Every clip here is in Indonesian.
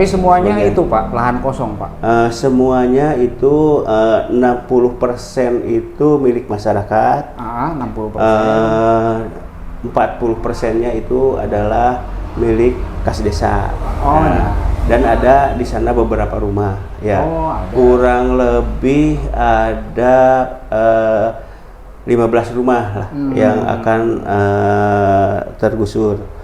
Tapi semuanya itu Pak, lahan kosong Pak? Semuanya itu 60% itu milik masyarakat. 60%. 40%-nya itu adalah milik kas desa. Oh, ya. Dan ada di sana beberapa rumah, ya. Oh, ada. Kurang lebih ada 15 rumah lah yang akan tergusur.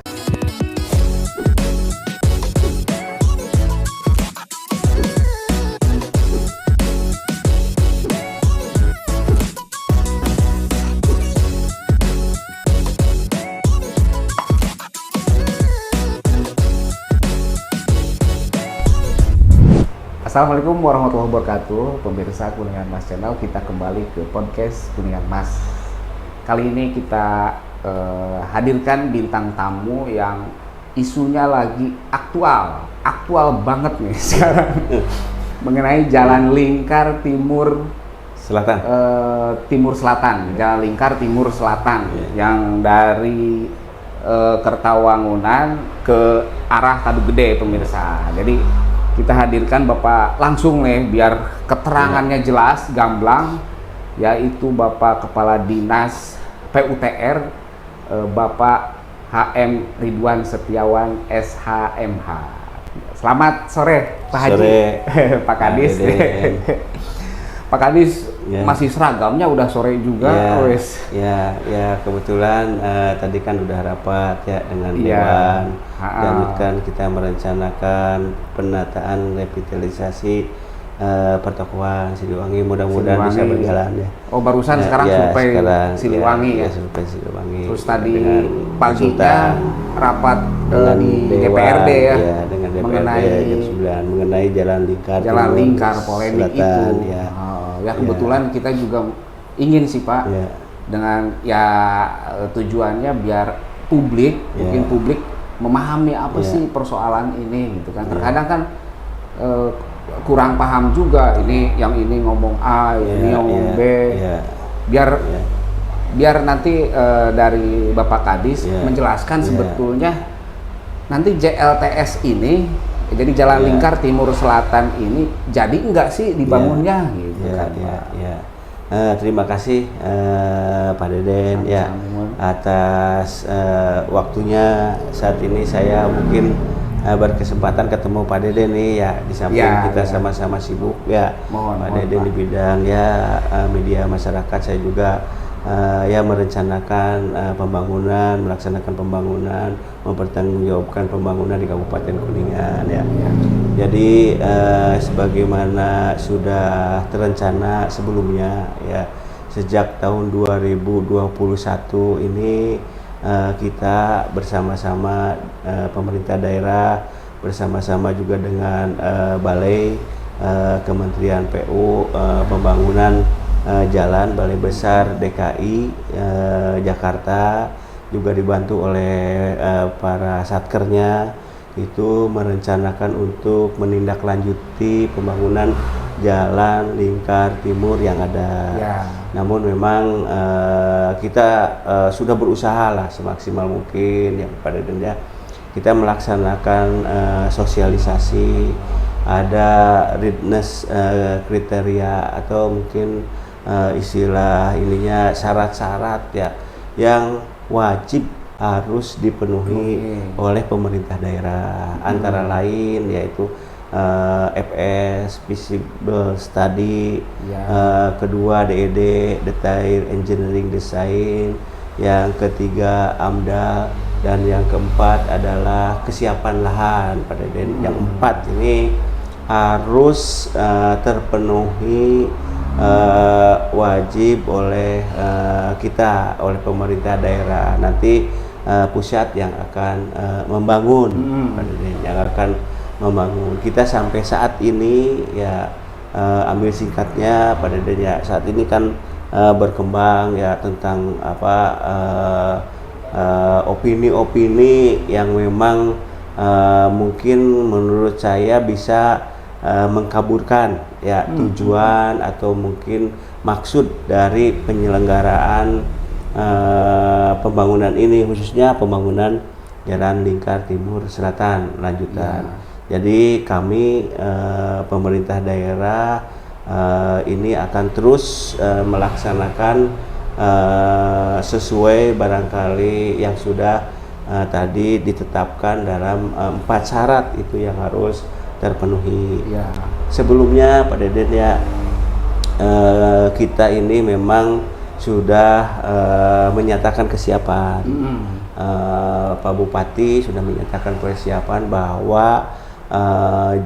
Assalamualaikum warahmatullahi wabarakatuh, pemirsa Kuningan Mas Channel. Kita kembali ke podcast Kuningan Mas. Kali ini kita hadirkan bintang tamu yang isunya lagi aktual banget nih sekarang, mengenai Jalan Lingkar Timur Selatan. Jalan Lingkar Timur Selatan, yang dari Kertawangunan ke arah Tadu Gede, pemirsa. Jadi kita hadirkan Bapak langsung nih biar keterangannya jelas, gamblang, yaitu Bapak Kepala Dinas PUTR, Bapak HM Ridwan Setiawan SHMH. Selamat sore Pak Haji. Sore. Pak Kadis. Pak Kadis, masih seragamnya udah sore juga. Ya kebetulan tadi kan udah rapat ya dengan Dewan. Dan kan kita merencanakan penataan revitalisasi pertokoan Siliwangi, mudah-mudahan bisa berjalan ya. Oh, barusan sekarang survei Siliwangi ya. Survei Siliwangi. Terus tadi paginya rapat di DPRD ya, dengan DPRD mengenai jam 9 mengenai Jalan Lingkar polemik Selatan, itu. Ya kebetulan kita juga ingin sih Pak, dengan tujuannya biar publik, mungkin publik memahami apa sih persoalan ini gitu kan. Terkadang kan kurang paham juga, ini yang ini ngomong A, ini ngomong B. Biar nanti dari Bapak Kadis menjelaskan sebetulnya nanti JLTS ini, jadi Jalan Lingkar Timur Selatan ini jadi enggak sih dibangunnya gitu kan Pak. Terima kasih Pak Deden atas waktunya. Saat ini saya mungkin berkesempatan ketemu Pak Deden nih ya, di samping kita sama-sama sibuk ya. Pak Deden di bidang media masyarakat, saya juga merencanakan pembangunan, melaksanakan pembangunan, mempertanggungjawabkan pembangunan di Kabupaten Kuningan ya. Jadi sebagaimana sudah terencana sebelumnya ya, sejak tahun 2021 ini kita bersama-sama pemerintah daerah, bersama-sama juga dengan Balai Kementerian PU, pembangunan jalan Balai Besar DKI Jakarta, juga dibantu oleh para satkernya, itu merencanakan untuk menindaklanjuti pembangunan Jalan Lingkar Timur yang ada. Namun memang kita sudah berusaha lah semaksimal mungkin ya pada denda kita melaksanakan sosialisasi, ada readiness kriteria atau mungkin istilah ininya syarat-syarat ya yang wajib harus dipenuhi oleh pemerintah daerah, antara lain yaitu FS Feasible Study, kedua DED Detail Engineering Design, yang ketiga AMDAL, dan yang keempat adalah kesiapan lahan pada yang empat ini harus terpenuhi wajib oleh kita, oleh pemerintah daerah. Nanti pusat yang akan membangun, yang akan membangun. Kita sampai saat ini ya ambil singkatnya pada ya, saat ini kan berkembang ya tentang opini-opini yang memang mungkin menurut saya bisa mengkaburkan ya tujuan atau mungkin maksud dari penyelenggaraan pembangunan ini, khususnya pembangunan Jalan Lingkar Timur Selatan lanjutan. Jadi kami pemerintah daerah ini akan terus melaksanakan sesuai barangkali yang sudah tadi ditetapkan dalam 4 syarat itu yang harus terpenuhi. Ya. Sebelumnya Pak Deden ya, kita ini memang sudah menyatakan kesiapan. Pak Bupati sudah menyatakan persiapan bahwa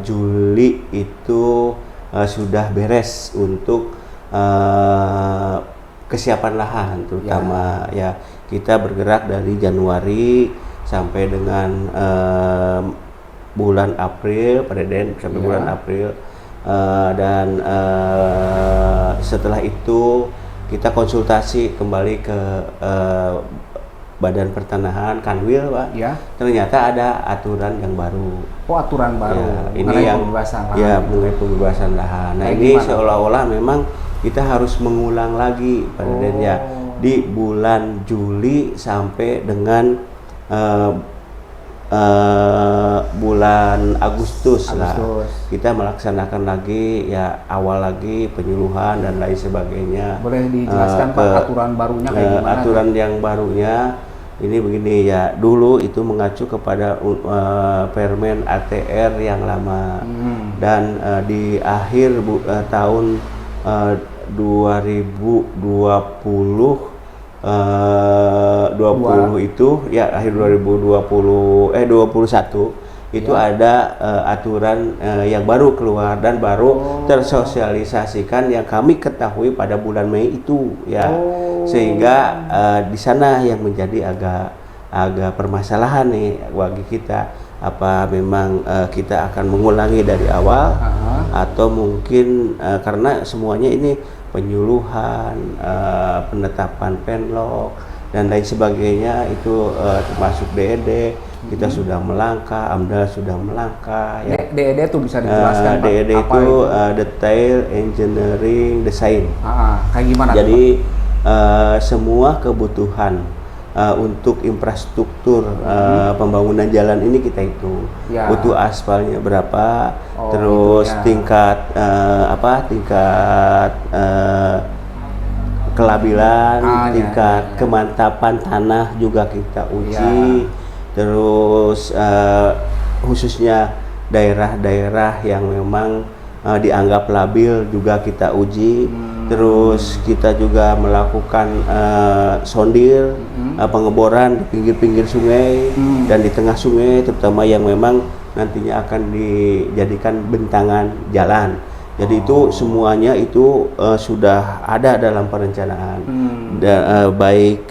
Juli itu sudah beres untuk kesiapan lahan, terutama ya kita bergerak dari Januari sampai dengan bulan April, Pak Deden, sampai bulan April, dan setelah itu kita konsultasi kembali ke Badan Pertanahan Kanwil, Pak. Ya. Ternyata ada aturan yang baru. Oh, aturan baru. Ya, ini mengenai yang pembebasan lahan. ya mengenai pembebasan lahan. Nah, Kayak ini gimana? seolah-olah memang kita harus mengulang lagi, Pak Deden ya, di bulan Juli sampai dengan bulan Agustus lah. Kita melaksanakan lagi ya, awal lagi penyuluhan dan lain sebagainya. Boleh dijelaskan Pak aturan barunya kayak gimana? Aturan yang barunya ini begini ya, dulu itu mengacu kepada Permen ATR yang lama, dan di akhir tahun 2020 itu ya, akhir 2021 itu ada aturan yang baru keluar dan baru tersosialisasikan yang kami ketahui pada bulan Mei itu ya. Sehingga di sana yang menjadi agak permasalahan nih bagi kita, apa memang kita akan mengulangi dari awal atau mungkin karena semuanya ini penyuluhan, penetapan penlok dan lain sebagainya itu termasuk DED kita sudah melangkah, AMDAL sudah melangkah ya. DED itu bisa dijelaskan Pak? DED itu Detail Engineering Design. Kayak gimana? Jadi semua kebutuhan untuk infrastruktur pembangunan jalan ini kita hitung, butuh aspalnya berapa, terus tingkat tingkat kelabilan, tingkat kemantapan tanah juga kita uji, terus khususnya daerah-daerah yang memang dianggap labil juga kita uji. Terus kita juga melakukan sondir, pengeboran di pinggir-pinggir sungai dan di tengah sungai, terutama yang memang nantinya akan dijadikan bentangan jalan. Jadi itu semuanya itu sudah ada dalam perencanaan, baik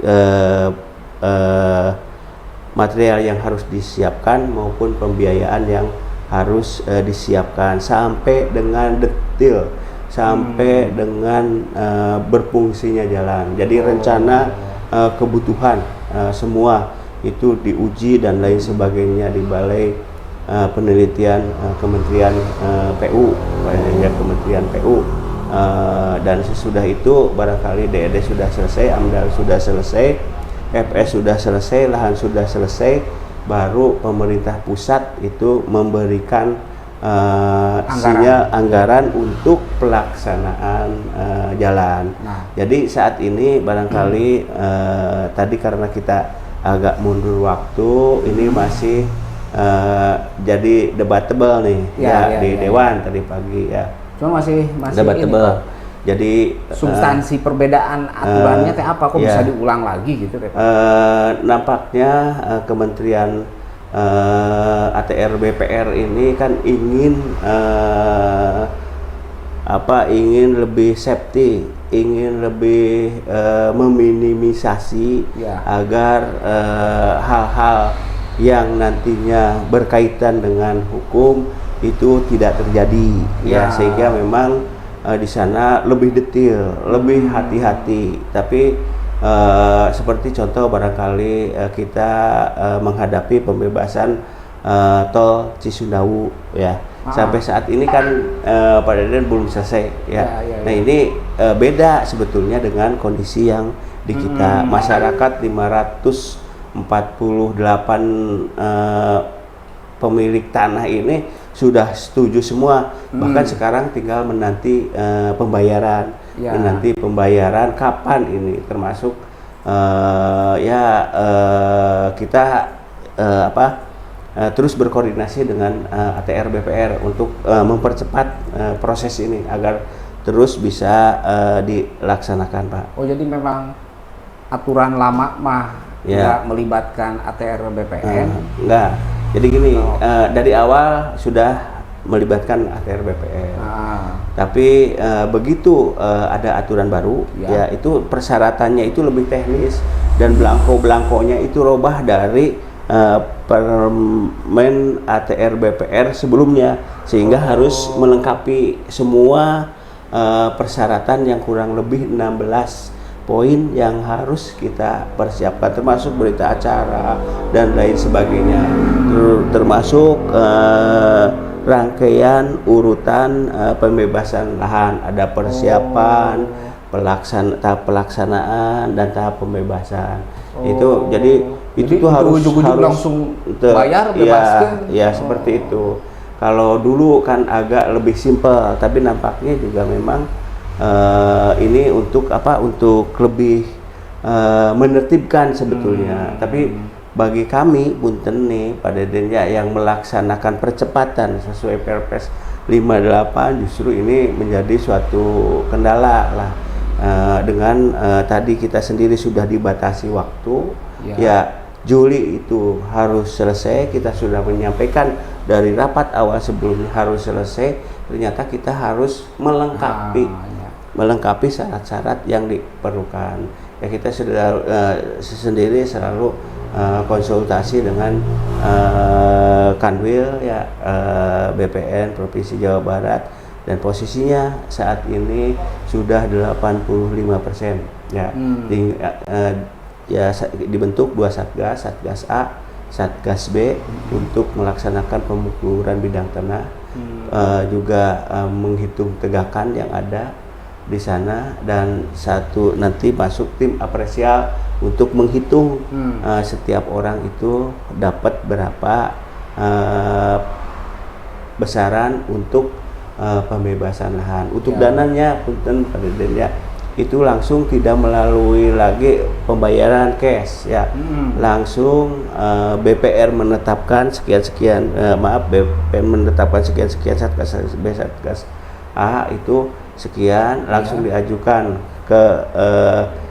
material yang harus disiapkan maupun pembiayaan yang harus disiapkan sampai dengan detail, sampai dengan berfungsinya jalan. Jadi rencana kebutuhan semua itu diuji dan lain sebagainya di Balai Penelitian Kementerian PU, Kementerian PU. Dan sesudah itu barangkali DED sudah selesai, AMDAL sudah selesai, FS sudah selesai, lahan sudah selesai, baru pemerintah pusat itu memberikan anggaran untuk pelaksanaan jalan. Jadi saat ini barangkali tadi karena kita agak mundur waktu, ini masih jadi debatable nih di Dewan tadi pagi ya. Cuma masih debatable. Ini, jadi substansi perbedaan aturannya teh apa? Kok bisa diulang lagi gitu? Nampaknya Kementerian ATR BPR ini kan ingin ingin lebih safety, ingin lebih meminimisasi agar hal-hal yang nantinya berkaitan dengan hukum itu tidak terjadi ya, sehingga memang di sana lebih detail, lebih hati-hati. Tapi seperti contoh barangkali kita menghadapi pembebasan tol Cisundawu ya. Sampai saat ini kan Pak Deden belum selesai ya. Nah ini beda sebetulnya dengan kondisi yang di kita masyarakat 548 pemilik tanah ini sudah setuju semua. Bahkan sekarang tinggal menanti pembayaran, menanti pembayaran kapan ini, termasuk kita terus berkoordinasi dengan ATR BPR untuk mempercepat proses ini agar terus bisa dilaksanakan, Pak. Oh, jadi memang aturan lama mah nggak melibatkan ATR BPN? Enggak. Jadi gini, dari awal sudah melibatkan ATR BPN. Tapi begitu ada aturan baru, ya itu persyaratannya itu lebih teknis dan belangko-belangkonya itu robah dari Permen ATR BPR sebelumnya, sehingga harus melengkapi semua persyaratan yang kurang lebih 16 poin yang harus kita persiapkan, termasuk berita acara dan lain sebagainya, termasuk rangkaian urutan pembebasan lahan, ada persiapan, tahap pelaksanaan dan tahap pembebasan. Itu jadi tuh harus langsung bayar bebaskan. Ya seperti itu. Kalau dulu kan agak lebih simpel, tapi nampaknya juga memang ini untuk lebih menertibkan sebetulnya. Tapi bagi kami punten nih Pak Deden ya, yang melaksanakan percepatan sesuai Perpres 58, justru ini menjadi suatu kendala lah. Dengan tadi kita sendiri sudah dibatasi waktu, ya Juli itu harus selesai. Kita sudah menyampaikan dari rapat awal sebelumnya harus selesai. Ternyata kita harus melengkapi syarat-syarat yang diperlukan. Ya kita sudah sendiri selalu konsultasi dengan Kanwil ya BPN Provinsi Jawa Barat, dan posisinya saat ini sudah 85% ya. Dibentuk 2 satgas, Satgas A, Satgas B untuk melaksanakan pemukuran bidang tanah, juga menghitung tegakan yang ada di sana, dan satu nanti masuk tim apresial untuk menghitung setiap orang itu dapat berapa besaran untuk pembebasan lahan. Untuk dananya punten Pak Deden ya, itu langsung tidak melalui lagi pembayaran cash ya. Langsung BPR menetapkan sekian-sekian, BPR menetapkan sekian-sekian, Satgas B, Satgas A itu sekian, langsung diajukan ke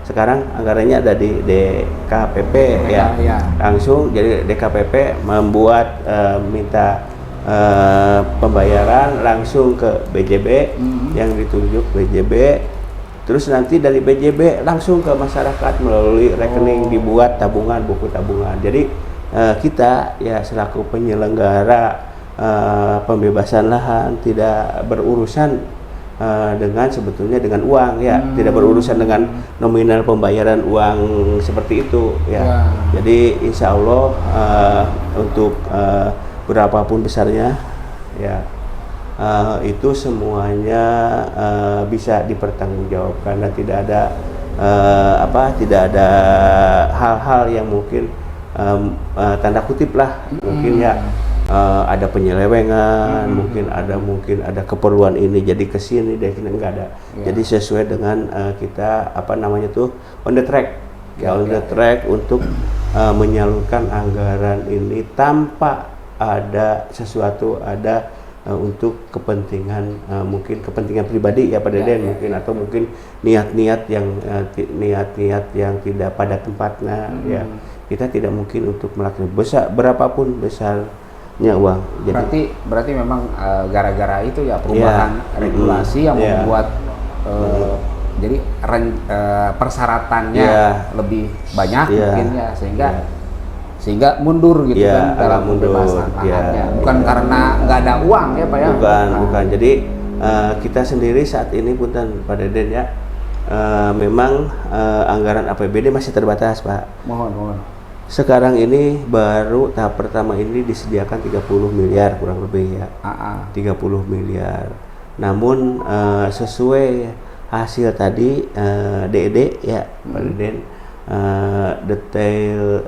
sekarang anggarannya ada di DKPP ya. Langsung jadi DKPP membuat minta pembayaran langsung ke BJB, yang ditunjuk BJB. Terus nanti dari BJB langsung ke masyarakat melalui rekening, dibuat tabungan, buku tabungan. Jadi kita ya selaku penyelenggara pembebasan lahan tidak berurusan sebetulnya dengan uang ya, tidak berurusan dengan nominal pembayaran uang seperti itu ya. Jadi insya Allah untuk berapapun besarnya ya, itu semuanya bisa dipertanggungjawabkan, dan tidak ada hal-hal yang mungkin tanda kutip lah mungkin ya, ada penyelewengan, mungkin ada keperluan ini jadi kesini deh, enggak ada. Jadi sesuai dengan kita on the track ya, on the track untuk menyalurkan anggaran ini tanpa ada sesuatu untuk kepentingan mungkin kepentingan pribadi ya Pak Deden, mungkin atau mungkin niat-niat yang tidak pada tempatnya ya. Kita tidak mungkin untuk melakukan berapapun besarnya uang. Jadi, berarti memang gara-gara itu ya perubahan regulasi yang membuat jadi persyaratannya lebih banyak mungkin ya, sehingga mundur gitu kan dalam pembebasan lahannya. Bukan karena nggak ada uang ya Pak ya? Bukan. Jadi kita sendiri saat ini punten Pak Deden ya, memang anggaran APBD masih terbatas Pak. Mohon. Sekarang ini baru tahap pertama ini disediakan 30 miliar kurang lebih ya. 30 miliar. Namun sesuai hasil tadi DED ya Pak Deden, detail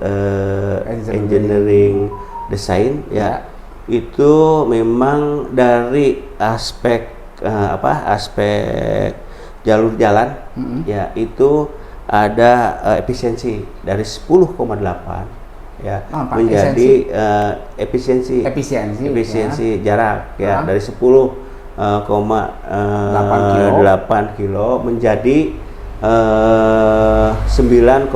engineering design ya, itu memang dari aspek aspek jalur jalan ya itu ada efisiensi dari 10,8 ya menjadi efisiensi jarak ya dari 10,8 kilo menjadi 9,45.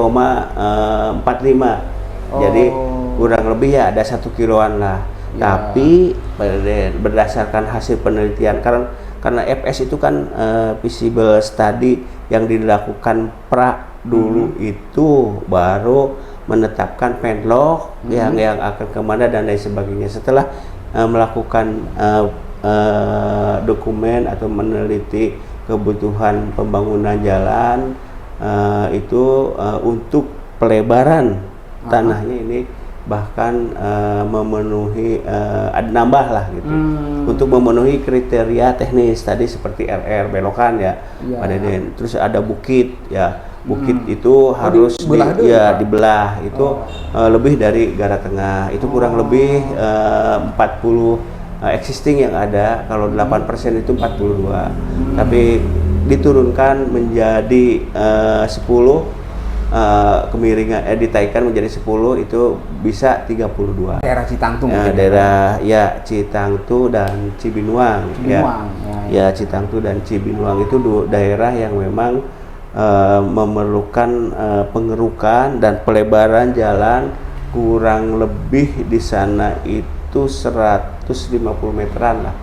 Jadi kurang lebih ya ada 1 kiloan lah. Tapi berdasarkan hasil penelitian karena FS itu kan visible study yang dilakukan dulu itu baru menetapkan penlock yang akan kemana dan lain sebagainya. Setelah melakukan dokumen atau meneliti kebutuhan pembangunan jalan itu untuk pelebaran tanahnya ini bahkan memenuhi ada nambah lah gitu untuk memenuhi kriteria teknis tadi seperti RR belokan ya Pak Deden. Terus ada bukit ya bukit itu harus dibelah itu lebih dari Gara Tengah itu kurang lebih 40 existing yang ada. Kalau 8% itu 42 tapi diturunkan menjadi 10 kemiringan ditaikkan menjadi 10 itu bisa 32. Daerah Citangtu daerah Citangtu dan Cibinuang. Ya Citangtu dan Cibinuang itu daerah yang memang memerlukan pengerukan dan pelebaran jalan kurang lebih di sana itu 150 meteran lah.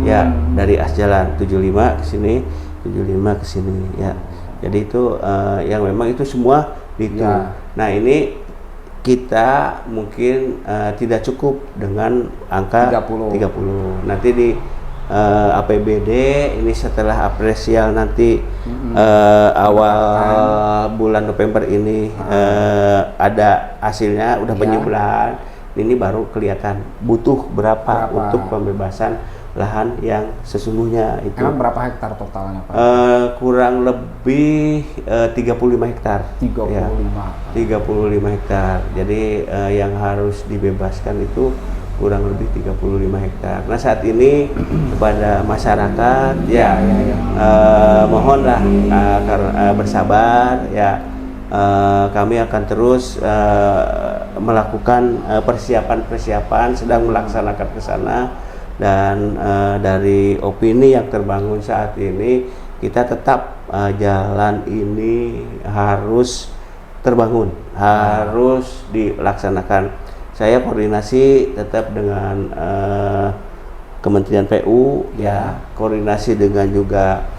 Ya dari as jalan 75 ke sini, 75 ke sini ya. Jadi itu yang memang itu semua itu. Nah ini kita mungkin tidak cukup dengan angka 30. Nanti di APBD ini setelah apresial nanti awal bulan November ini ada hasilnya udah penyebelahan. Ini baru kelihatan butuh berapa untuk pembebasan lahan yang sesungguhnya itu. Emang berapa hektar totalnya Pak? Kurang lebih 35 hektar. 35. Ya, 35 hektar. Jadi yang harus dibebaskan itu kurang lebih 35 hektar. Nah saat ini kepada masyarakat mohonlah bersabar ya. Kami akan terus melakukan persiapan sedang melaksanakan ke sana. Dan dari opini yang terbangun saat ini kita tetap jalan ini harus terbangun, harus dilaksanakan. Saya koordinasi tetap dengan Kementerian PU ya, koordinasi dengan juga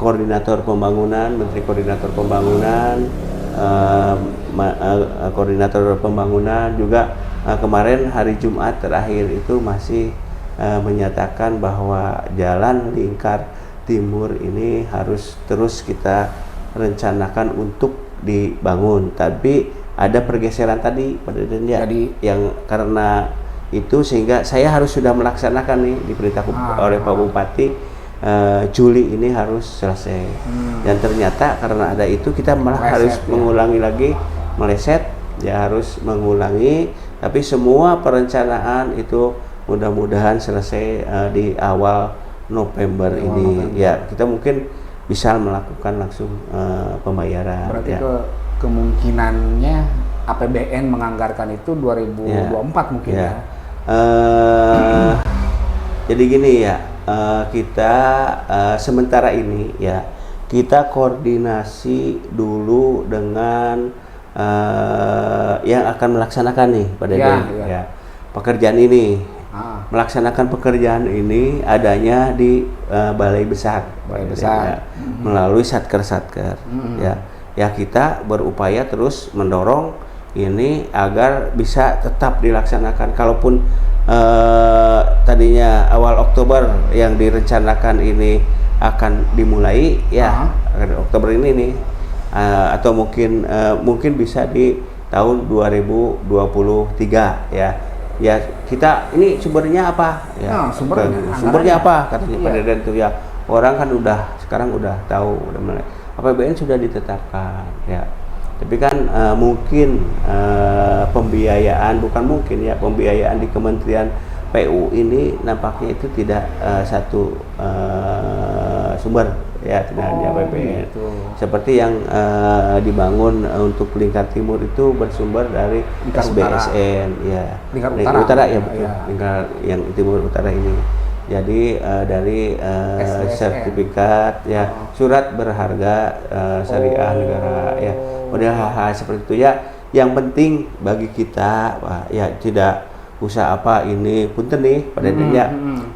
koordinator pembangunan, Menteri Koordinator Pembangunan, koordinator pembangunan juga kemarin hari Jumat terakhir itu masih menyatakan bahwa jalan lingkar timur ini harus terus kita rencanakan untuk dibangun. Tapi ada pergeseran tadi pada yang karena itu sehingga saya harus sudah melaksanakan nih diperintahkan oleh Pak Bupati Juli ini harus selesai. Dan ternyata karena ada itu kita malah harus mengulangi lagi, meleset ya, harus mengulangi. Tapi semua perencanaan itu mudah-mudahan selesai di awal November ini. Ya, kita mungkin bisa melakukan langsung pembayaran. Berarti kemungkinannya APBN menganggarkan itu 2024 mungkin ya. Jadi gini ya, kita sementara ini ya kita koordinasi dulu dengan yang akan melaksanakan nih Pak Deden ya pekerjaan ini. Melaksanakan pekerjaan ini adanya di Balai Besar ya, melalui satker ya kita berupaya terus mendorong ini agar bisa tetap dilaksanakan. Kalaupun tadinya awal Oktober yang direncanakan ini akan dimulai ya Oktober ini nih atau mungkin bisa di tahun 2023 ya kita ini sumbernya apa ya sumbernya apa katanya Pak Deden tuh ya, orang kan sekarang udah tahu udah mulai APBN sudah ditetapkan ya, tapi kan mungkin pembiayaan di Kementerian PU ini nampaknya itu tidak satu sumber ya, tidak hanya APBN. Gitu. Seperti yang dibangun untuk Lingkar Timur itu bersumber dari Lingkar SBSN ya. Lingkar Utara ya betul. ya. Lingkar yang Timur Utara ini. Jadi dari SBSN. sertifikat ya, surat berharga syariah negara ya. Model hal-hal seperti itu ya. Yang penting bagi kita ya tidak usah apa ini punten nih pada ya.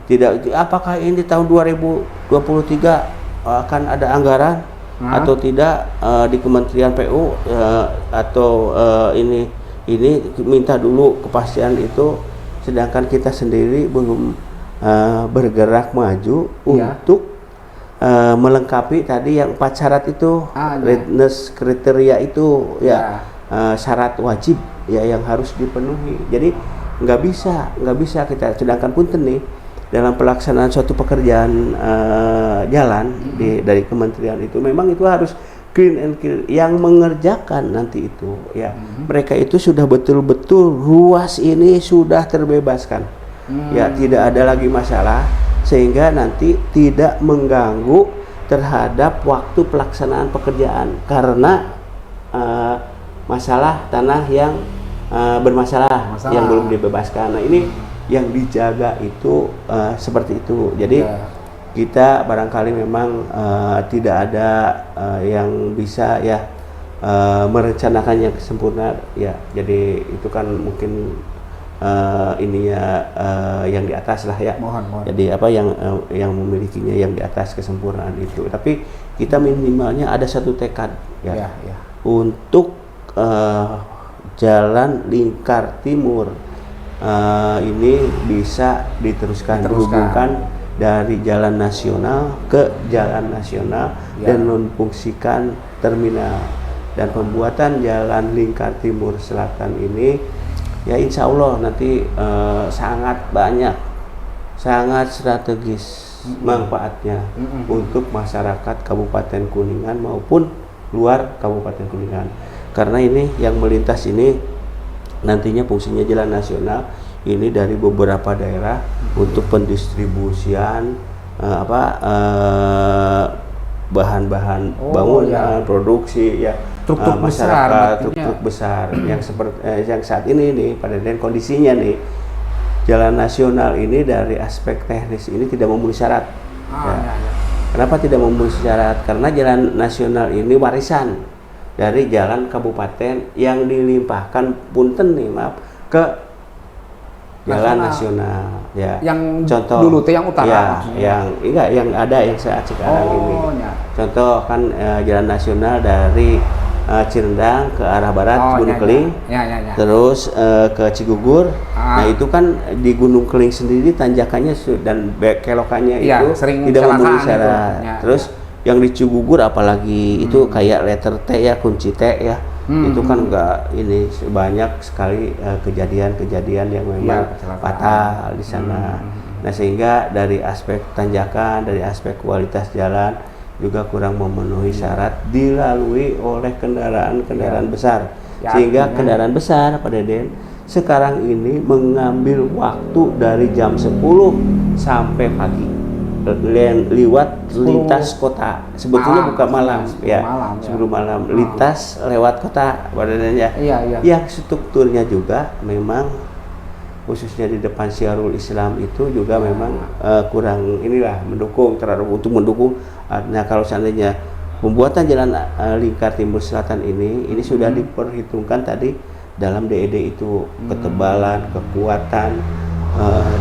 Tidak apakah ini tahun 2023 akan ada anggaran atau tidak di Kementerian PU atau ini minta dulu kepastian itu, sedangkan kita sendiri belum bergerak maju untuk melengkapi tadi yang 4 syarat itu, readiness kriteria itu ya, syarat wajib ya yang harus dipenuhi. Jadi nggak bisa kita, sedangkan punten nih dalam pelaksanaan suatu pekerjaan jalan dari kementerian itu memang itu harus clean and clear. Yang mengerjakan nanti itu ya mereka itu sudah betul-betul ruas ini sudah terbebaskan ya, tidak ada lagi masalah, sehingga nanti tidak mengganggu terhadap waktu pelaksanaan pekerjaan karena masalah tanah yang bermasalah yang belum dibebaskan. Nah ini yang dijaga itu seperti itu. Jadi kita barangkali memang tidak ada yang bisa ya merencanakan yang sempurna ya. Jadi itu kan mungkin yang di atas lah ya. Mohon. Jadi apa yang memilikinya yang di atas kesempurnaan itu. Tapi kita minimalnya ada satu tekad ya. Untuk Jalan Lingkar Timur ini bisa diteruskan. Dihubungkan dari jalan nasional ke jalan nasional dan memfungsikan terminal, dan pembuatan Jalan Lingkar Timur Selatan ini ya insya Allah nanti sangat banyak, sangat strategis manfaatnya untuk masyarakat Kabupaten Kuningan maupun luar Kabupaten Kuningan. Karena ini yang melintas ini nantinya fungsinya jalan nasional ini dari beberapa daerah untuk pendistribusian bahan-bahan bangunan, produksi ya, truk-truk masyarakat, truk-truk besar yang seperti yang saat ini nih pada kondisinya nih, jalan nasional ini dari aspek teknis ini tidak memenuhi syarat. Kenapa tidak memenuhi syarat? Karena jalan nasional ini warisan dari jalan kabupaten yang dilimpahkan punten nih ke jalan nasional ya. Yang contoh dulu tuh yang utara ya, yang ada yang saat sekarang ini. Contoh kan jalan nasional dari Cirendang ke arah barat Gunung Keling, terus ke Cigugur. Nah itu kan di Gunung Keling sendiri tanjakannya dan kelokannya itu tidak memenuhi syarat. Terus yang di Cigugur apalagi itu kayak letter T ya, kunci T ya, itu kan enggak ini banyak sekali kejadian-kejadian yang memang fatal di sana. Nah sehingga dari aspek tanjakan, dari aspek kualitas jalan juga kurang memenuhi syarat dilalui oleh kendaraan-kendaraan besar, sehingga kendaraan besar Pak Deden sekarang ini mengambil waktu dari jam 10 sampai pagi lewat lintas kota, sebetulnya bukan malam ya, sebelum malam lintas lewat kota badannya yang strukturnya juga memang khususnya di depan Syiarul Islam itu juga memang kurang inilah mendukung untuk mendukung. Nah kalau seandainya pembuatan jalan Lingkar Timur Selatan ini sudah diperhitungkan tadi dalam DED itu ketebalan, kekuatan,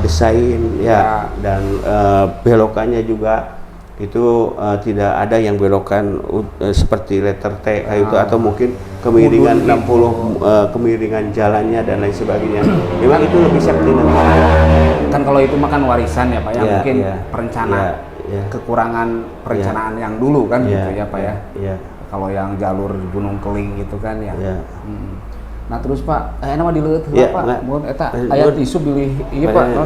desain ya, dan belokannya juga itu tidak ada yang belokan seperti letter T itu atau mungkin kemiringan 60 kemiringan jalannya dan lain sebagainya. Memang itu lebih safety kan kalau itu makan warisan ya Pak ya, mungkin perencanaan kekurangan perencanaan yang dulu kan gitu ya Pak ya. Kalau yang jalur Gunung Keling gitu kan ya. Nah terus Pak, nama dileut heula Pak, mun eta aya isu bilih ieu Pak.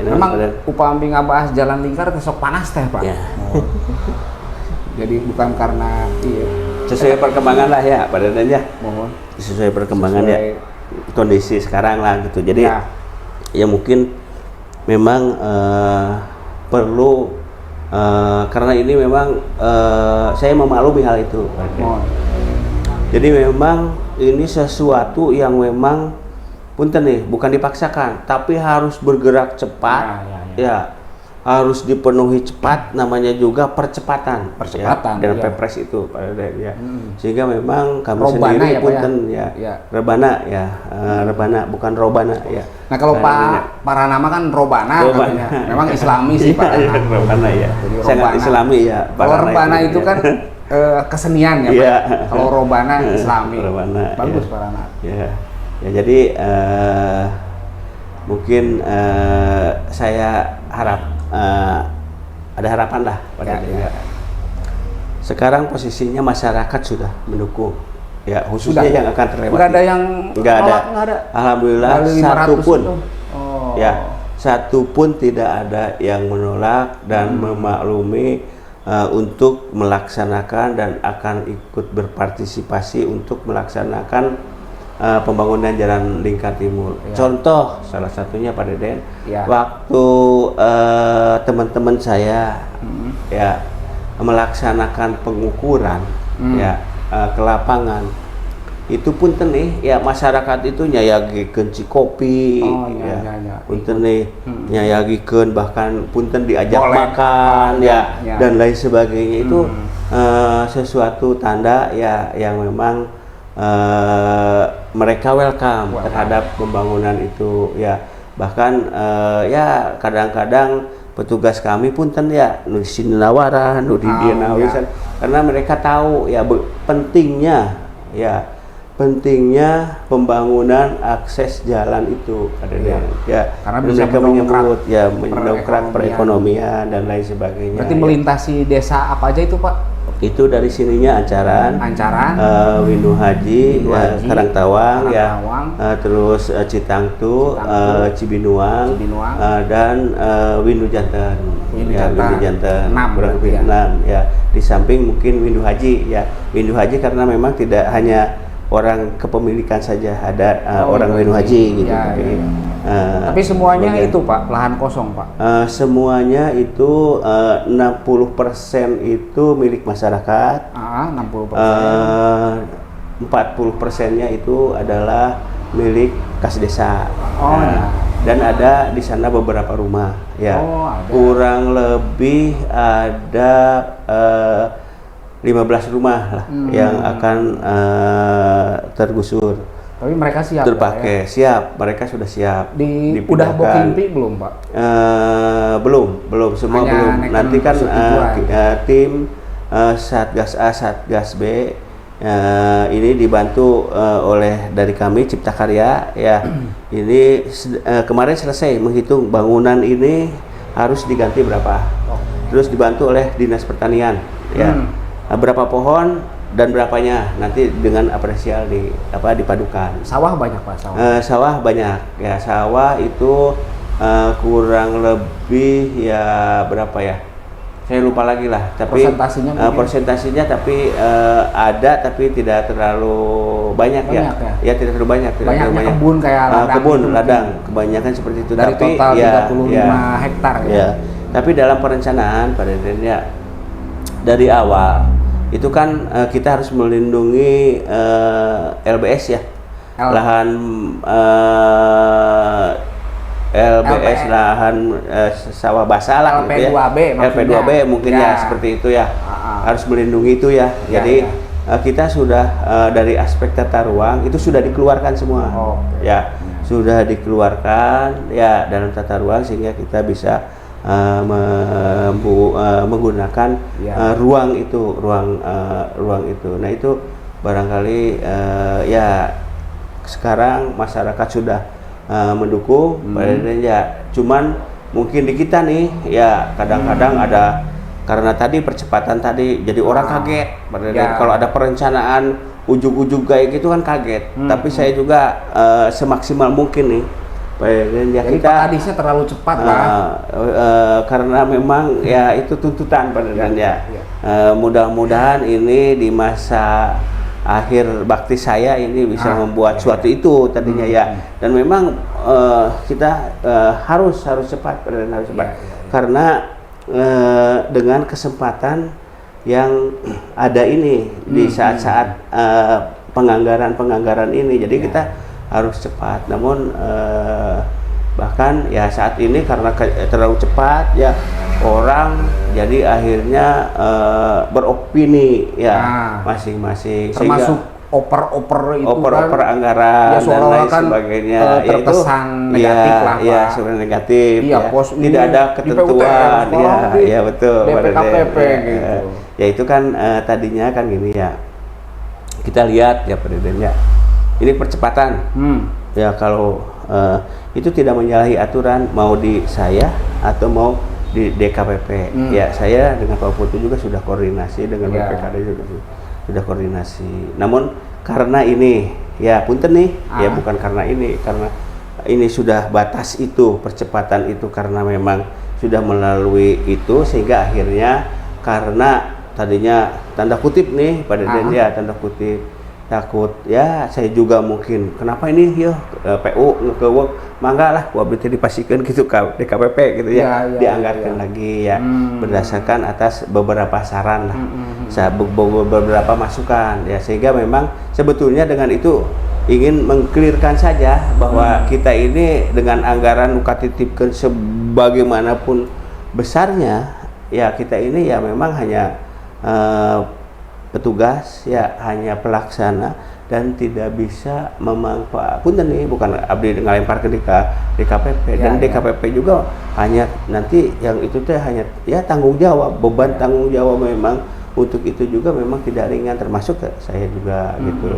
Memang upami ngabahas jalan lingkar teh sok panas teh Pak. Jadi bukan karena sesuai perkembangan lah ya pada ya. Mohon. Sesuai perkembangan ya kondisi sekarang lah gitu. Jadi ya mungkin memang perlu karena ini memang saya memaklumi hal itu. Jadi memang ini sesuatu yang memang punten nih, bukan dipaksakan, tapi harus bergerak cepat, ya harus dipenuhi cepat, namanya juga percepatan ya, dan Perpres itu ya. Sehingga memang kami Robana sendiri ya, punten ya, rebana ya, rebana bukan robana ya. Nah kalau Pak Paranama kan robana. Memang Islami sih Pak. Robana ya, sangat Islami ya. Kalau rebana itu kan kesenian ya Pak. Kalau robana Islami. Robana, bagus ya. Pak Rana. Ya, jadi mungkin saya harap ada harapan lah pada dia. Sekarang posisinya masyarakat sudah mendukung, ya khususnya yang akan terlewati. Nggak ada yang nggak ada. Alhamdulillah satu pun, ya satu pun tidak ada yang menolak dan memaklumi untuk melaksanakan dan akan ikut berpartisipasi untuk melaksanakan pembangunan Jalan Lingkar Timur. Contoh salah satunya Pak Deden, waktu teman-teman saya ya melaksanakan pengukuran ya ke lapangan, itu punten nih ya masyarakat itu nyayagikeun kopi, punten nih nyayagikeun, bahkan punten diajak makan dan lain sebagainya. Itu sesuatu tanda ya yang memang mereka welcome terhadap pembangunan itu ya. Bahkan ya kadang-kadang petugas kami punten ya nu sinawaran nu di dieu nawisan, karena mereka tahu ya pentingnya pembangunan akses jalan itu ya, karena bisa mereka menyebut ya mendongkrak perekonomian dan lain sebagainya. Berarti melintasi desa apa aja itu Pak? Itu dari sininya Ancaran, Windu Haji, Karangtawang, ya, terus Citangtu, Cibinuang, dan Windu Janten, Windu Janten, kurang lebih 6 ya. Di samping mungkin Windu Haji ya, Windu Haji karena memang tidak hanya orang kepemilikan saja, ada orang Windu Haji gitu. Tapi semuanya itu Pak, lahan kosong Pak? Semuanya itu 60% itu milik masyarakat. 60%. 40%-nya itu adalah milik kas desa. Dan ada di sana beberapa rumah ya. Kurang lebih ada 15 rumah lah yang akan tergusur. Tapi mereka siap terpakai, siap, mereka sudah siap. Udah bokimpi belum Pak? Belum, semua belum. Nanti kan tim Satgas A, Satgas B ini dibantu oleh dari kami Cipta Karya ya. Ini kemarin selesai menghitung bangunan ini harus diganti berapa. Terus dibantu oleh Dinas Pertanian ya. Berapa pohon dan berapanya nanti dengan apresial dipadukan. Sawah banyak Pak? Sawah banyak ya. Sawah itu kurang lebih ya berapa ya, saya lupa lagi lah, tapi persentasinya tapi ada, tapi tidak terlalu banyak ya tidak terlalu banyak, kebun kayak ladang kebanyakan seperti itu. Dari tapi total 35 hektar ya. Tapi dalam perencanaan Pak Deden ya, dari awal itu kan kita harus melindungi LBS ya, lahan LBS, lahan sawah basah lah gitu ya. LP2B mungkin ya seperti itu ya. Harus melindungi itu ya. Jadi kita sudah dari aspek tata ruang itu sudah dikeluarkan semua. Ya, sudah dikeluarkan ya dalam tata ruang sehingga kita bisa menggunakan ruang itu. Nah itu barangkali ya sekarang masyarakat sudah mendukung ya. Cuman mungkin di kita nih ya kadang-kadang ada, karena tadi percepatan tadi jadi orang kaget kalau ada perencanaan ujug-ujug kayak gitu kan kaget. Tapi saya juga semaksimal mungkin nih ya, jadi kita hadisnya terlalu cepat karena memang ya itu tuntutan ya. Mudah-mudahan ini di masa akhir bakti saya ini bisa membuat suatu itu tadinya ya. Dan memang kita harus cepat, Pak Deden, harus cepat. Iya, iya. Karena dengan kesempatan yang ada ini di saat-saat penganggaran ini, jadi kita harus cepat. Namun bahkan ya saat ini karena terlalu cepat ya, orang jadi akhirnya beropini ya masing-masing, termasuk oper-oper itu oper-oper kan, anggaran ya, dan lain kan, sebagainya, terkesan negatif lah, ya Pak. sebenarnya negatif, Iya, ya. pos Tidak ada ketentuan, ya betul, DPKPP gitu. Ya itu kan tadinya kan gini ya, kita lihat ya Pak Deden ya, ini percepatan, ya kalau itu tidak menyalahi aturan, mau di saya atau mau di DKPP, ya saya dengan Pak Putu juga sudah koordinasi dengan BPKD juga sudah koordinasi. Namun karena ini ya punten nih, ya bukan karena ini sudah batas itu, percepatan itu karena memang sudah melalui itu, sehingga akhirnya karena tadinya tanda kutip nih Pak Deden ya, tanda kutip takut ya, saya juga mungkin kenapa ini ya PU ngekewek mangga lah gua berarti dipastikan gitu ke DKPP gitu ya, dianggarkan lagi ya, berdasarkan atas beberapa saran lah, beberapa masukan ya, sehingga memang sebetulnya dengan itu ingin mengklirkan saja bahwa kita ini dengan anggaran nuka titipkan sebagaimanapun besarnya ya, kita ini ya memang hanya petugas ya, hanya pelaksana dan tidak bisa memanfaatkan punten nih, bukan abdi ngalempar ke DKPP dan DKPP juga hanya nanti yang itu teh hanya ya tanggung jawab, beban tanggung jawab memang untuk itu juga memang tidak ringan, termasuk saya juga gitu.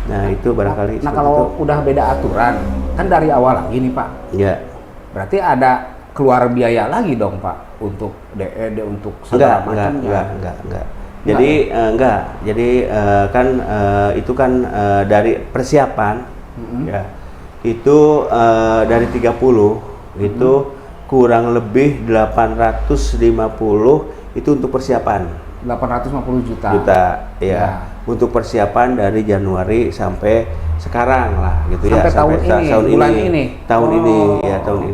Nah itu barangkali. Nah kalau udah beda aturan kan dari awal lagi nih Pak. Ya. Berarti ada keluar biaya lagi dong Pak untuk DED, untuk segala macamnya. Enggak. Jadi enggak. Jadi kan itu kan dari persiapan ya. Itu dari 30 itu kurang lebih 850 itu untuk persiapan. 850 juta ya. Untuk persiapan dari Januari sampai sekarang lah gitu sampai ya, sampai tahun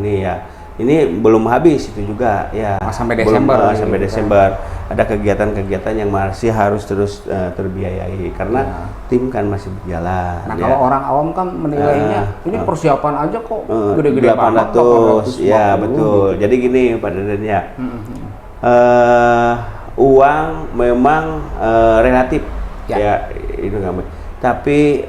ini ya. Ini belum habis itu juga ya, sampai Desember. Sampai Desember ada kegiatan-kegiatan yang masih harus terus terbiayai karena tim kan masih berjalan. Nah kalau orang awam kan menilainya ini persiapan aja kok gede-gede 800 ya betul. Jadi gini Pak Deden ya, uang memang relatif ya itu nggak, tapi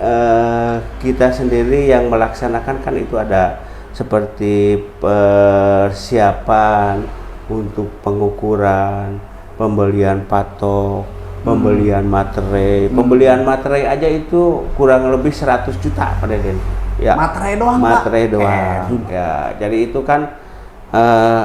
kita sendiri yang melaksanakan kan itu ada seperti persiapan untuk pengukuran, pembelian patok, pembelian materai. Pembelian materai aja itu kurang lebih 100 juta Pak Deden. Ya. Materai doang, materai doang. Ya, jadi itu kan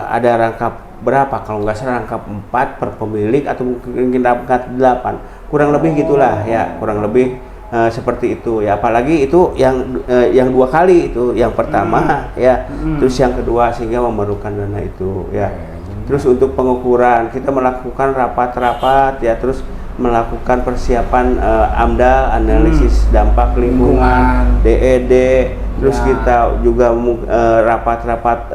ada rangkap berapa? Kalau nggak salah rangkap 4 per pemilik atau mungkin rangkap 8. Kurang lebih gitulah ya, kurang lebih seperti itu ya, apalagi itu yang 2 kali itu, yang pertama ya, terus yang kedua, sehingga memerlukan dana itu ya. Terus untuk pengukuran kita melakukan rapat-rapat ya, terus melakukan persiapan AMDAL, analisis dampak lingkungan, DED, terus kita juga rapat-rapat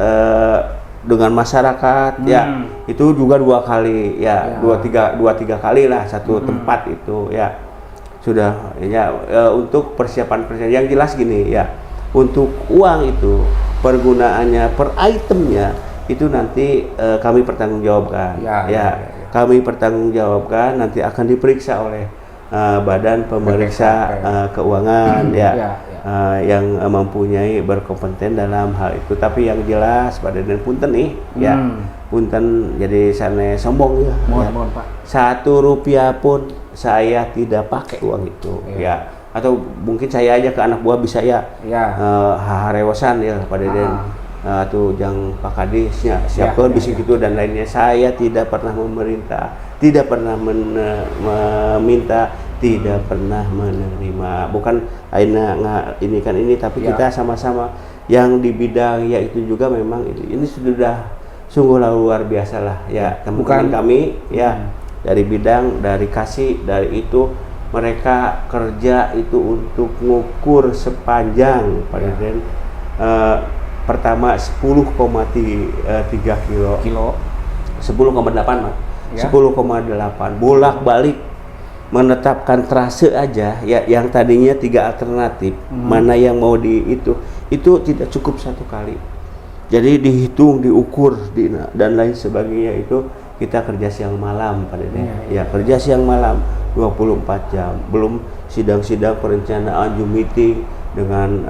dengan masyarakat ya, itu juga 2 kali ya, 2-3 kali lah satu tempat itu ya. Sudah ya, untuk persiapan yang jelas gini ya, untuk uang itu pergunaannya per itemnya itu nanti kami pertanggungjawabkan kami pertanggungjawabkan, nanti akan diperiksa oleh badan pemeriksa keuangan yang mempunyai berkompeten dalam hal itu. Tapi yang jelas Pak Deden punten nih ya, punten jadi sana sombong ya, mohon Pak, 1 rupiah pun saya tidak pakai uang itu ya, atau mungkin saya aja ke anak buah bisa ya, harewasan ya Pak Deden, atau jang Pak Kadis siapkan bisa gitu dan lainnya. Saya tidak pernah memerintah, tidak pernah meminta, tidak pernah menerima, bukan ini kan ini, tapi kita sama-sama yang di bidang yaitu juga memang ini sudah sungguh luar biasa lah ya, teman-teman kami ya, dari bidang, dari kasih, dari itu mereka kerja itu untuk ngukur sepanjang Pak Deden pertama 10,3 kilo, 10,8 Mas. Ya. 10,8 bolak-balik menetapkan trase aja ya, yang tadinya 3 alternatif mana yang mau itu tidak cukup satu kali. Jadi dihitung, diukur, dan lain sebagainya, itu kita kerja siang malam Pak Deden. Ya, kerja siang malam 24 jam. Belum sidang-sidang perencanaan, Zoom meeting dengan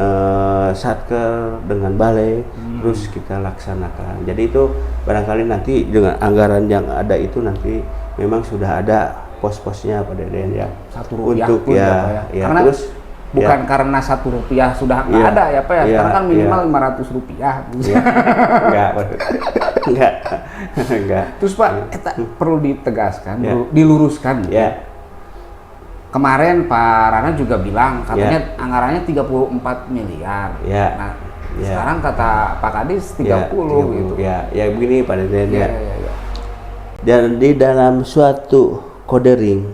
satker, dengan balai, terus kita laksanakan. Jadi itu barangkali nanti dengan anggaran yang ada itu nanti memang sudah ada pos-posnya Pak Deden ya. Rp1 untuk pun ya, ya. Karena terus bukan karena Rp1 sudah nggak ada ya Pak ya. Sekarang kan minimal Rp500. Enggak. Terus Pak, perlu ditegaskan, diluruskan. Ya. Kemarin Pak Rana juga bilang katanya anggarannya 34 miliar. Ya. Nah, sekarang kata Pak Kadis 30 gitu. Ya begini Pak Deden ya. Ya. Dan di dalam suatu codering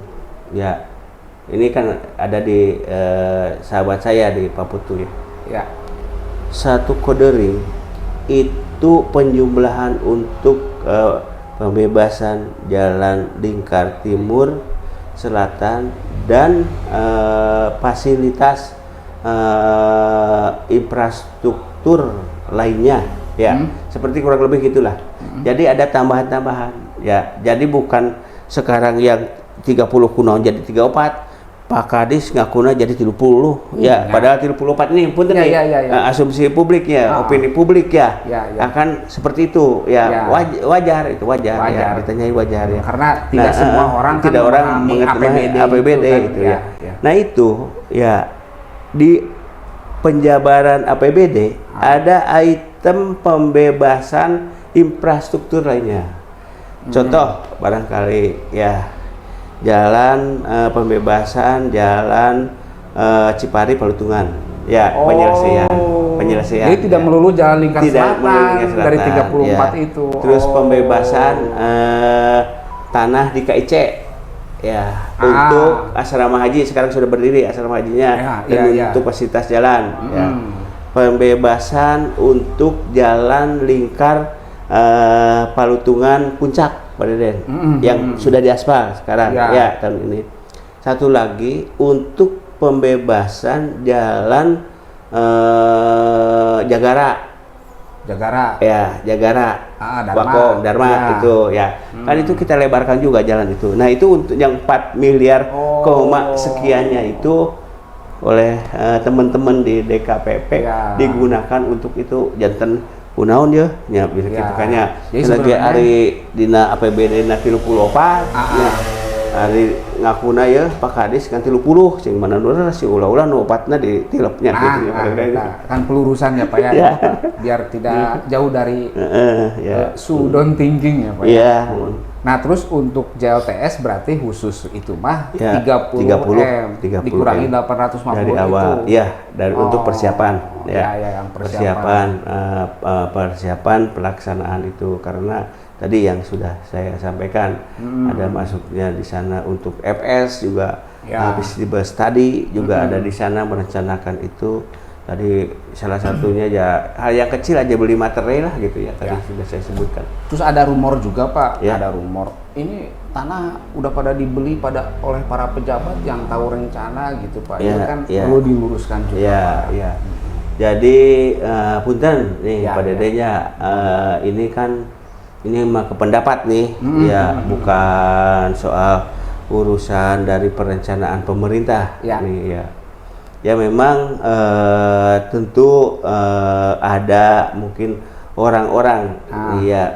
ya, ini kan ada di sahabat saya di Paputu ya. Ya. Satu codering itu penjumlahan untuk pembebasan jalan lingkar timur, selatan, dan fasilitas infrastruktur lainnya ya. Seperti kurang lebih gitulah. Jadi ada tambahan-tambahan ya. Jadi bukan sekarang yang 30 kuno jadi 34, Pak Kadis ngakuna jadi 30 ya, padahal 34 ini pun asumsi publik ya, opini publik ya, akan seperti itu ya. Wajar ya, ditanyai wajar ya, karena tidak semua orang tidak kan orang mengerti APBD itu ya. Nah itu ya, di penjabaran APBD ada item pembebasan infrastruktur lainnya. Contoh barangkali ya, jalan pembebasan jalan Cipari Palutungan ya, penyelesaian. Jadi tidak melulu jalan lingkar selatan dari 34 ya. Itu. Terus pembebasan tanah di KIC ya, untuk asrama haji, sekarang sudah berdiri asrama hajinya, untuk fasilitas jalan ya. Pembebasan untuk jalan lingkar Palutungan Puncak Pak Deden, yang sudah diaspal sekarang ya tahun ini. Satu lagi untuk pembebasan jalan Jagara ya, Jagara Dharma itu ya. Kan itu kita lebarkan juga jalan itu. Nah itu untuk yang 4 miliar sekiannya itu oleh teman-teman di DKPP digunakan untuk itu janten kunaon ya bisa kita kanya lagi hari dina APBD na 34 ya, hari ngakuna ya Pak Kadis kan 30 sing mana dulu si ulah-ulah nu opatna di tilepnya gitu ya. Kan pelurusan ya Pak ya, biar tidak jauh dari sudon thinking ya Pak ya. Nah terus untuk JLTS berarti khusus itu mah 30 M dikurangi 850 dari awal itu. Ya, dari untuk persiapan yang persiapan pelaksanaan itu, karena tadi yang sudah saya sampaikan ada masuknya di sana untuk FS juga, visible study juga ada di sana merencanakan itu. Tadi salah satunya ya hal yang kecil aja, beli materai lah gitu ya, tadi sudah saya sebutkan. Terus ada rumor juga Pak, ada rumor ini tanah udah pada dibeli oleh para pejabat yang tahu rencana gitu Pak. Ini kan perlu diluruskan juga Pak. Jadi punten nih Pak Dedenya, ini kan ini mah kependapat nih bukan soal urusan dari perencanaan pemerintah nih ya. Ya memang tentu ada mungkin orang-orang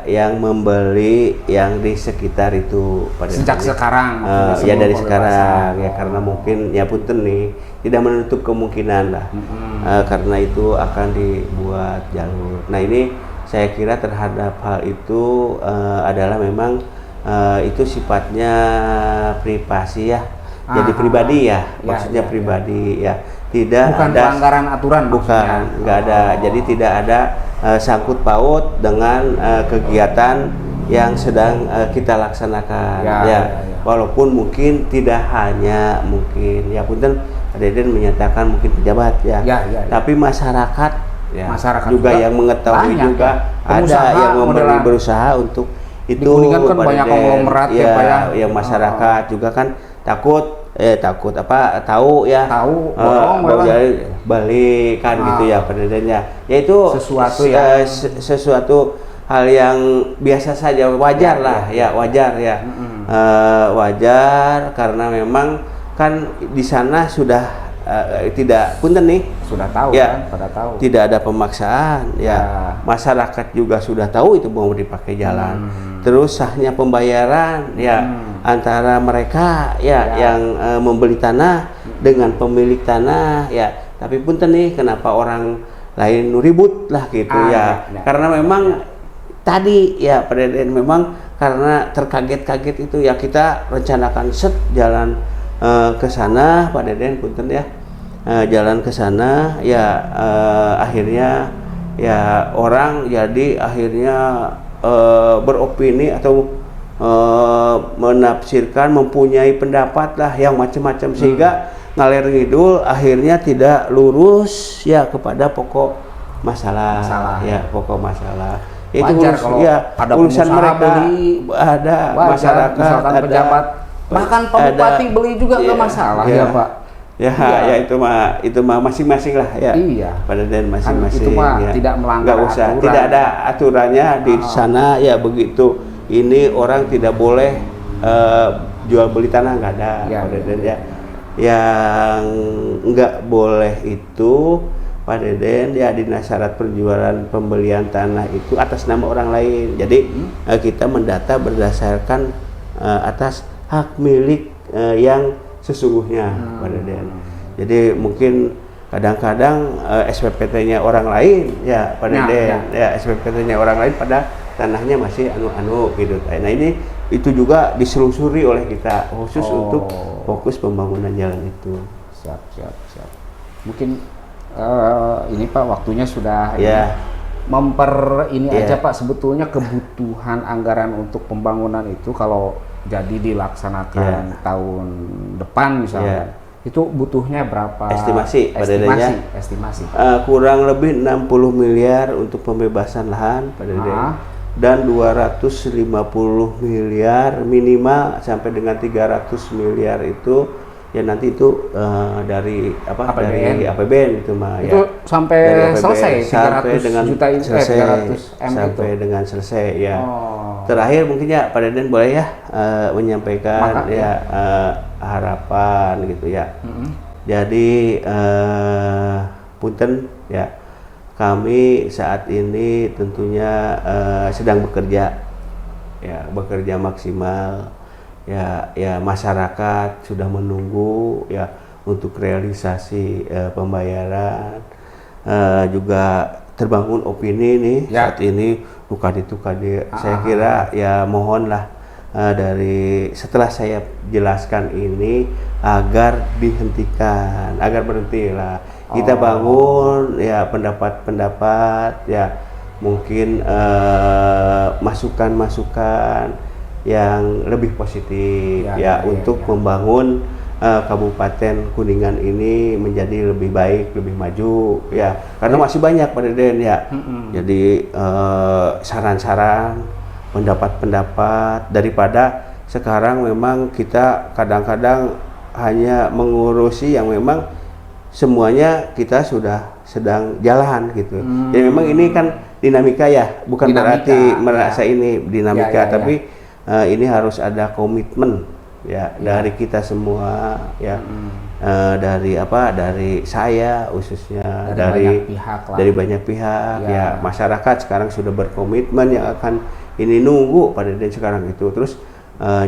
yang membeli yang di sekitar itu pada sejak sekarang ya dari sekarang ya, karena mungkin ya punten nih tidak menutup kemungkinan lah karena itu akan dibuat jalur. Nah ini saya kira terhadap hal itu adalah memang itu sifatnya privasi ya. Jadi pribadi ya, maksudnya pribadi ya, tidak bukan ada pelanggaran aturan, bukan, nggak ada. Jadi tidak ada sangkut paut dengan kegiatan yang sedang kita laksanakan. Walaupun mungkin tidak hanya mungkin ya punten Deden menyatakan mungkin pejabat tapi masyarakat ya. Masyarakat juga yang mengetahui banyak, juga ya. ada yang berusaha untuk itu. Di Kuningan kan banyak konglomerat ya, Pak ya. Yang masyarakat juga kan takut apa tahu ya, tahu borong jadi balik kan gitu ya Pak Deden ya. Yaitu sesuatu hal yang biasa saja, wajar lah ya, wajar ya. Wajar karena memang kan di sana sudah tidak punten nih, sudah tahu ya, kan, pada tahu. Tidak ada pemaksaan ya. Masyarakat juga sudah tahu itu mau dipakai jalan. Terus sahnya pembayaran ya antara mereka ya yang membeli tanah dengan pemilik tanah ya. Tapi punten nih, kenapa orang lain ribut lah gitu ya. Karena memang tadi ya Pak Deden, memang karena terkaget-kaget itu ya kita rencanakan jalan ke sana Pak Deden, punten ya, jalan ke sana ya, akhirnya ya orang jadi akhirnya beropini atau menafsirkan, mempunyai pendapat lah yang macam-macam, sehingga ngalir ngidul akhirnya tidak lurus ya kepada pokok masalah. Ya, pokok masalah itu ada urusan mereka, ada masyarakat, ada pejabat, bahkan bupati beli juga nggak masalah ya Pak. Ya itu mah masing-masing lah ya. Iya. Pada dan masing-masing. Itu mah ya. tidak melanggar aturan. Tidak ada aturannya di sana ya begitu. Ini orang tidak boleh jual beli tanah, nggak ada. Pada dan ya. Yang nggak boleh itu Pak Deden ya, di syarat penjualan pembelian tanah itu atas nama orang lain. Jadi kita mendata berdasarkan atas hak milik yang sesungguhnya Pak Deden. Jadi mungkin kadang-kadang SPPT-nya orang lain ya Pak Deden, ya SPPT-nya orang lain pada tanahnya masih anu-anu gitu. Nah ini itu juga diselusuri oleh kita khusus untuk fokus pembangunan jalan itu. Siap. Mungkin ini Pak waktunya sudah aja Pak, sebetulnya kebutuhan anggaran untuk pembangunan itu kalau jadi dilaksanakan tahun depan misalnya, itu butuhnya berapa? Estimasi. Kurang lebih 60 miliar untuk pembebasan lahan Pak Deden, dan 250 miliar minimal sampai dengan 300 miliar itu ya nanti itu dari dari APBN itu mah itu ya. Sampai selesai 300 dengan juta itu, 300 M sampai itu. Dengan selesai ya. Terakhir mungkin ya Pak Deden boleh ya menyampaikan harapan gitu ya. Jadi punten ya, kami saat ini tentunya sedang bekerja maksimal. Ya masyarakat sudah menunggu ya untuk realisasi pembayaran, juga terbangun opini nih saat ini tukadi. Saya kira ya mohonlah dari setelah saya jelaskan ini agar dihentikan, agar berhentilah. Kita bangun ya pendapat ya, mungkin masukan yang lebih positif untuk membangun Kabupaten Kuningan ini menjadi lebih baik, lebih maju ya, karena masih banyak Pak Deden ya. Jadi saran-saran, pendapat daripada sekarang memang kita kadang-kadang hanya mengurusi yang memang semuanya kita sudah sedang jalan gitu. Jadi memang ini kan dinamika ya, bukan berarti merasa ini dinamika, tapi ini harus ada komitmen ya dari kita semua ya, dari saya khususnya dari banyak pihak ya. Masyarakat sekarang sudah berkomitmen yang akan ini nunggu pada Deden sekarang itu. Terus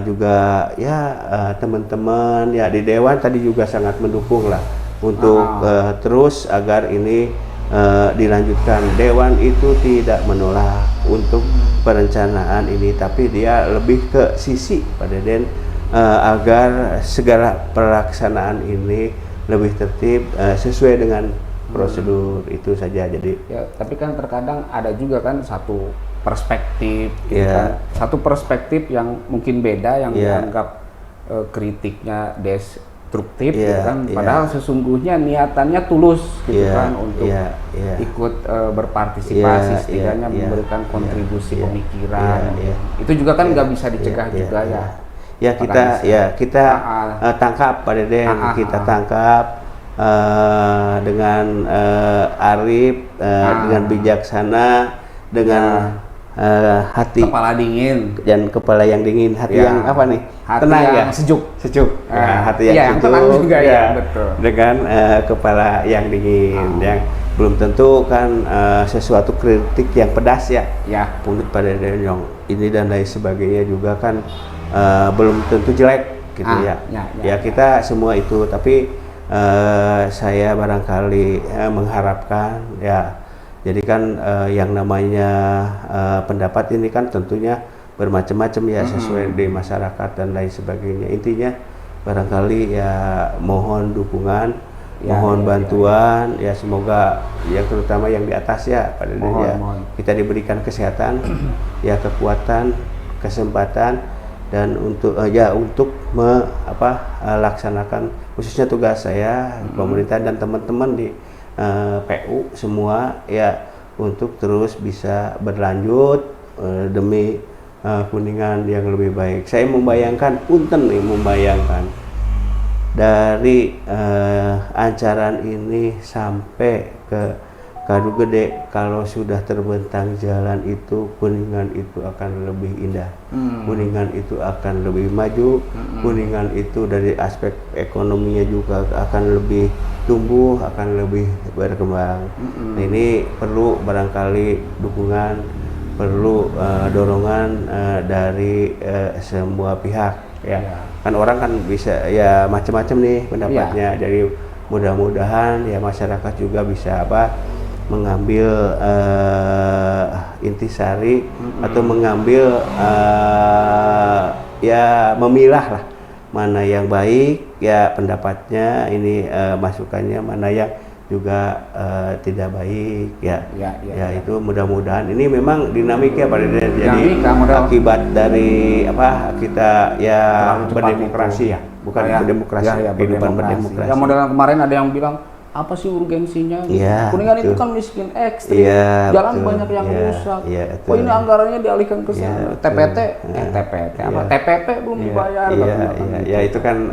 juga ya teman-teman ya di Dewan tadi juga sangat mendukung lah untuk terus agar ini dilanjutkan. Dewan itu tidak menolak untuk perencanaan ini, tapi dia lebih ke sisi Pak Deden agar segala pelaksanaan ini lebih tertib sesuai dengan prosedur itu saja. Jadi ya, tapi kan terkadang ada juga kan satu perspektif gitu kan. Satu perspektif yang mungkin beda yang dianggap kritiknya destruktif gitu Iya, kan. iya. Padahal sesungguhnya niatannya tulus gitu Iya, kan untuk iya, iya. ikut berpartisipasi, Iya, setidaknya iya, memberikan iya, kontribusi iya, pemikiran. iya, iya. Itu juga kan Iya, nggak bisa iya, dicegah iya, juga iya. ya. Ya kita tangkap Pak Deden, kita tangkap dengan arif, dengan bijaksana, dengan hati kepala dingin dan kepala yang dingin, hati Ya. yang apa nih? Hati Tenang yang ya, sejuk. Ya, hati yang Iya, yang sejuk, tenang juga ya, ya, betul. dengan kepala yang dingin, yang belum tentu kan sesuatu kritik yang pedas ya. Ya. Pungut pada yang ini dan lain sebagainya juga kan belum tentu jelek gitu ya. Ya kita semua itu, tapi saya barangkali mengharapkan ya. Jadi kan yang namanya pendapat ini kan tentunya bermacam-macam ya, sesuai di masyarakat dan lain sebagainya. Intinya barangkali ya mohon dukungan, mohon bantuan ya, semoga ya terutama yang di atas ya Pak Deden ya, kita diberikan kesehatan ya, kekuatan, kesempatan, dan untuk melaksanakan khususnya tugas saya, pemerintah dan teman-teman di PU semua ya, untuk terus bisa berlanjut demi Kuningan yang lebih baik. Saya membayangkan, punten nih membayangkan dari Ancaran ini sampai ke Kadu Gede, kalau sudah terbentang jalan itu, Kuningan itu akan lebih indah. Kuningan itu akan lebih maju. Kuningan itu dari aspek ekonominya juga akan lebih tumbuh, akan lebih berkembang. Nah, ini perlu barangkali dukungan, perlu dorongan dari semua pihak ya. Kan orang kan bisa ya macam-macam nih pendapatnya. Jadi mudah-mudahan ya masyarakat juga bisa mengambil intisari atau mengambil ya memilah lah mana yang baik ya pendapatnya, ini masukannya mana yang juga tidak baik ya. Itu mudah-mudahan ini memang dinamik ya Pak Deden. Jadi akibat dari kita ya berdemokrasi ya, bukan berdemokrasi, kehidupan berdemokrasi. Ya modelan kemarin ada yang bilang, apa sih urgensinya? Ya, Kuningan itu kan miskin ekstrim, jalan banyak yang rusak. Kok ini anggarannya dialihkan ke sana? TPT belum dibayar. Ya itu kan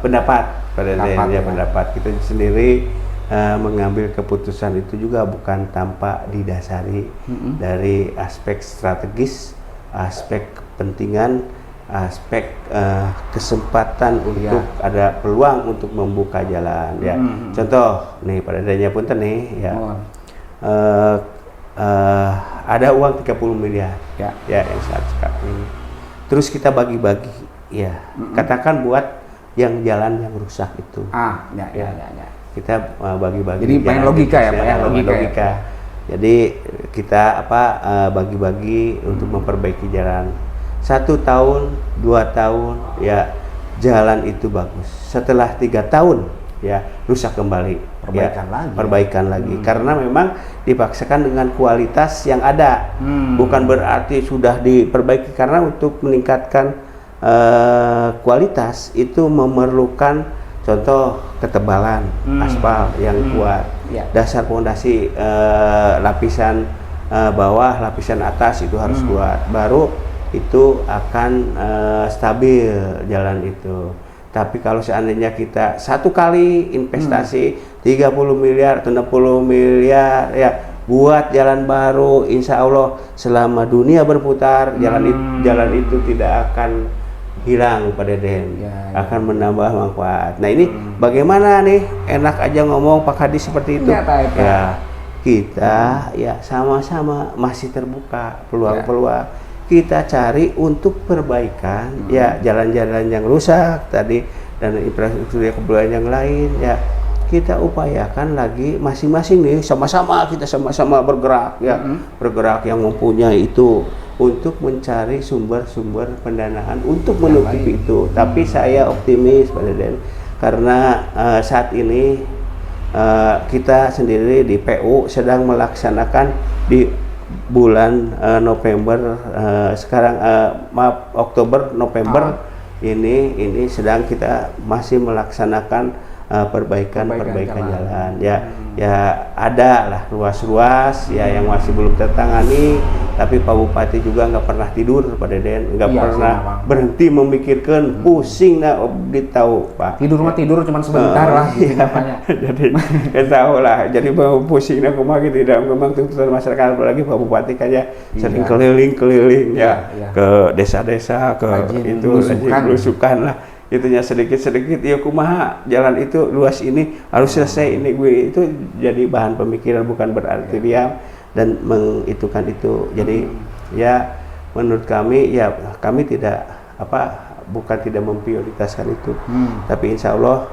pendapat pada ya, pendapat kita sendiri mengambil keputusan itu juga bukan tanpa didasari dari aspek strategis, aspek kepentingan, aspek kesempatan untuk ada peluang untuk membuka jalan ya. Contoh nih pada adanya punten nih ya, ada uang 30 miliar ya yang saat sekarang ini, terus kita bagi-bagi ya, katakan buat yang jalan yang rusak itu kita bagi-bagi. Jadi main logika ya Pak ya, logika. Jadi kita bagi-bagi untuk memperbaiki jalan. 1 tahun, 2 tahun ya jalan itu bagus. Setelah 3 tahun ya rusak kembali. Perbaikan lagi. Karena memang dipaksakan dengan kualitas yang ada. Bukan berarti sudah diperbaiki, karena untuk meningkatkan kualitas itu memerlukan contoh ketebalan aspal yang kuat, dasar fondasi lapisan bawah, lapisan atas itu harus kuat, baru itu akan stabil jalan itu. Tapi kalau seandainya kita satu kali investasi 30 miliar atau 60 miliar ya buat jalan baru, insya Allah selama dunia berputar jalan itu tidak akan hilang Pak Deden, akan menambah manfaat. Nah ini bagaimana nih, enak aja ngomong Pak Hadi seperti itu ya, kita ya sama-sama masih terbuka peluang-peluang, kita cari untuk perbaikan ya jalan-jalan yang rusak tadi dan infrastruktur kebutuhan yang lain ya, kita upayakan lagi masing-masing nih, sama-sama kita sama-sama bergerak ya, bergerak yang mempunyai itu untuk mencari sumber-sumber pendanaan untuk menutupi itu. Tapi saya optimis Pak Deden, karena saat ini kita sendiri di PU sedang melaksanakan di bulan November sekarang Oktober November ini sedang kita masih melaksanakan perbaikan jalan. Ya ada lah ruas-ruas ya yang masih belum tertangani, tapi Pak Bupati juga nggak pernah tidur, Pak Deden, nggak pernah berhenti memikirkan, pusing nak tahu Pak. Tidur mah tidur cuman sebentar lah gitu namanya. Jadi kita tahu lah, jadi mau pusing nak kumaha tidak memang tuntutan masyarakat, apalagi Pak Bupati kayaknya sering keliling-keliling ya ke desa-desa, ke itu belusukan lah. Itunya sedikit-sedikit ya kumaha jalan itu luas ini harus selesai ini gue, itu jadi bahan pemikiran, bukan berarti diam dan mengitukan itu. Jadi ya menurut kami ya kami tidak bukan tidak memprioritaskan itu, tapi insya Allah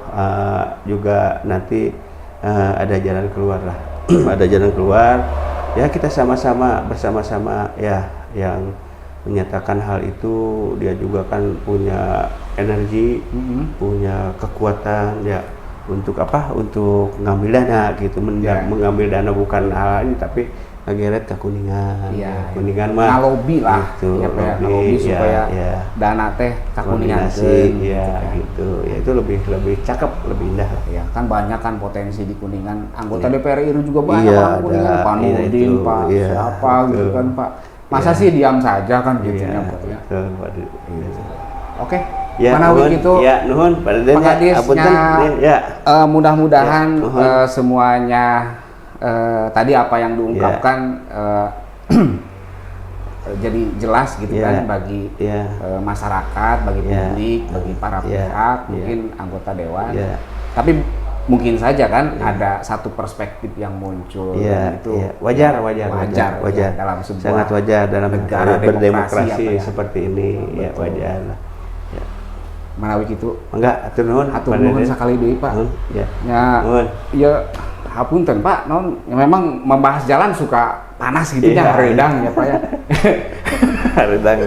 juga nanti ada jalan keluar lah. Ada jalan keluar ya, kita sama-sama bersama-sama ya yang menyatakan hal itu. Dia juga kan punya energi, punya kekuatan ya untuk untuk ngambil dana gitu, mengambil dana bukan hal ini, tapi ngegeret ke Kuningan. Kuningan mah ngalobi lah gitu, ngalobi supaya dana teh ke Kuningan gitu ya, itu lebih cakep, lebih indah ya. Kan banyak kan potensi di Kuningan, anggota DPR RI juga banyak orang Kuningan, Pak Nurdin, Pak siapa gitu kan Pak. Masa sih diam saja kan gitu ya Pak ya. Oke. Mana begitu ya, nuhun Pak Deden ya. Mudah-mudahan semuanya tadi apa yang diungkapkan jadi jelas gitu kan bagi masyarakat, bagi publik, bagi para pihak, mungkin anggota dewan. Tapi mungkin saja kan ada satu perspektif yang muncul itu wajar dalam sebuah sangat wajar dalam negara berdemokrasi seperti ini. Ya wajar lah. Manawi gitu enggak atur nuhun sekali deui Pak. Ya hapunten Pak, memang membahas jalan suka panas gitu ya, hareudang ya Pak ya. Hareudang.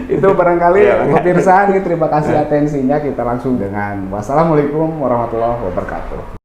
Itu barangkali pemirsa, terima kasih atensinya. Kita langsung dengan wassalamualaikum warahmatullahi wabarakatuh.